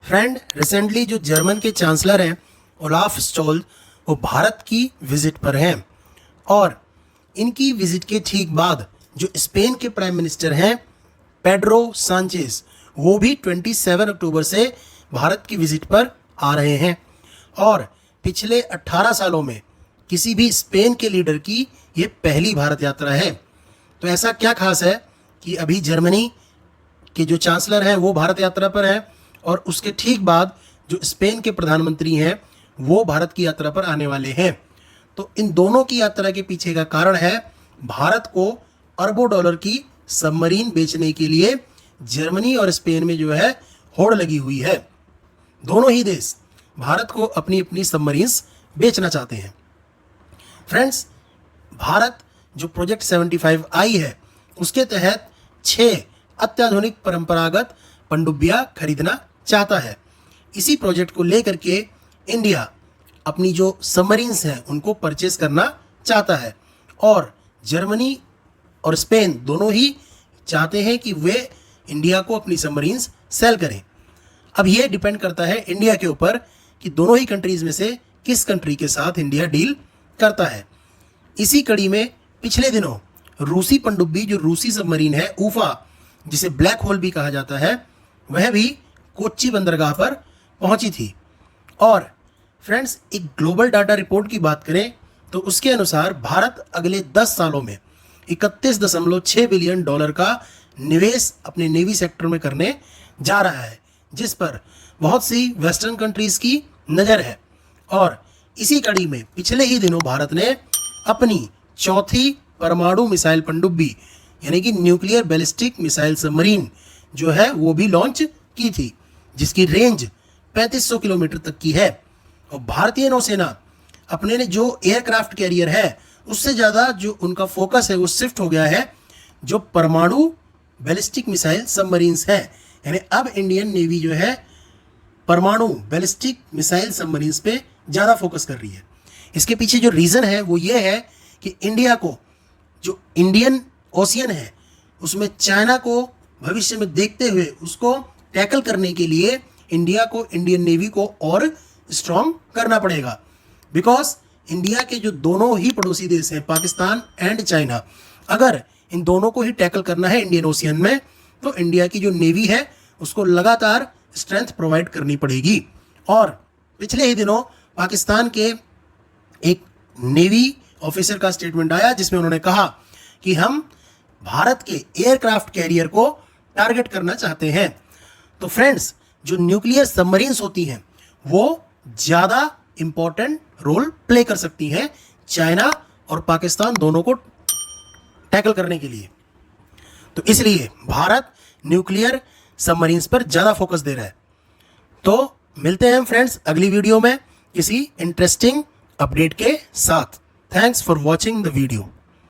Friend, recently जो German के chancellor हैं ओलाफ स्टोल्ज, वो भारत की विजिट पर हैं और इनकी विजिट के ठीक बाद जो स्पेन के प्राइम मिनिस्टर हैं पेड्रो सांचेज, वो भी 27 अक्टूबर से भारत की विजिट पर आ रहे हैं। और पिछले 18 सालों में किसी भी स्पेन के लीडर की ये पहली भारत यात्रा है। तो ऐसा क्या खास है कि अभी जर्मनी के जो चांसलर हैं वो भारत यात्रा पर हैं और उसके ठीक बाद जो स्पेन के प्रधानमंत्री हैं वो भारत की यात्रा पर आने वाले हैं। तो इन दोनों की यात्रा के पीछे का कारण है भारत को अरबों डॉलर की सबमरीन बेचने के लिए जर्मनी और स्पेन में जो है होड़ लगी हुई है। दोनों ही देश भारत को अपनी अपनी सबमरीन्स बेचना चाहते हैं। फ्रेंड्स, भारत जो प्रोजेक्ट 75 आई है उसके तहत 6 अत्याधुनिक परंपरागत पनडुब्बियां खरीदना चाहता है। इसी प्रोजेक्ट को लेकर के इंडिया अपनी जो सबमरीन्स हैं उनको परचेज करना चाहता है और जर्मनी और स्पेन दोनों ही चाहते हैं कि वे इंडिया को अपनी सबमरीन्स सेल करें। अब ये डिपेंड करता है इंडिया के ऊपर कि दोनों ही कंट्रीज़ में से किस कंट्री के साथ इंडिया डील करता है। इसी कड़ी में पिछले दिनों रूसी पनडुब्बी जो रूसी सबमरीन है ऊफा, जिसे ब्लैक होल भी कहा जाता है, वह भी कोच्चि बंदरगाह पर पहुंची थी। और फ्रेंड्स, एक ग्लोबल डाटा रिपोर्ट की बात करें तो उसके अनुसार भारत अगले 10 सालों में 31.6 बिलियन डॉलर का निवेश अपने नेवी सेक्टर में करने जा रहा है, जिस पर बहुत सी वेस्टर्न कंट्रीज़ की नज़र है। और इसी कड़ी में पिछले ही दिनों भारत ने अपनी चौथी परमाणु मिसाइल पनडुब्बी यानी कि न्यूक्लियर बैलिस्टिक मिसाइल सबमरीन जो है वो भी लॉन्च की थी, जिसकी रेंज 3500 किलोमीटर तक की है। और भारतीय नौसेना अपने ने जो एयरक्राफ्ट कैरियर है उससे ज़्यादा जो उनका फोकस है वो शिफ्ट हो गया है जो परमाणु बैलिस्टिक मिसाइल सबमरीन्स हैं। यानी अब इंडियन नेवी जो है परमाणु बैलिस्टिक मिसाइल सबमरीन्स पे ज़्यादा फोकस कर रही है। इसके पीछे जो रीज़न है वो ये है कि इंडिया को जो इंडियन ओशियन है उसमें चाइना को भविष्य में देखते हुए उसको टैकल करने के लिए इंडिया को, इंडियन नेवी को और स्ट्रॉन्ग करना पड़ेगा। बिकॉज इंडिया के जो दोनों ही पड़ोसी देश हैं पाकिस्तान एंड चाइना, अगर इन दोनों को ही टैकल करना है इंडियन ओशियन में तो इंडिया की जो नेवी है उसको लगातार स्ट्रेंथ प्रोवाइड करनी पड़ेगी। और पिछले ही दिनों पाकिस्तान के एक नेवी ऑफिसर का स्टेटमेंट आया जिसमें उन्होंने कहा कि हम भारत के एयरक्राफ्ट कैरियर को टारगेट करना चाहते हैं। तो फ्रेंड्स, जो न्यूक्लियर सबमरीन्स होती हैं वो ज़्यादा इंपॉर्टेंट रोल प्ले कर सकती हैं चाइना और पाकिस्तान दोनों को टैकल करने के लिए। तो इसलिए भारत न्यूक्लियर सबमरीन्स पर ज़्यादा फोकस दे रहा है। तो मिलते हैं फ्रेंड्स अगली वीडियो में किसी इंटरेस्टिंग अपडेट के साथ। Thanks for watching the video.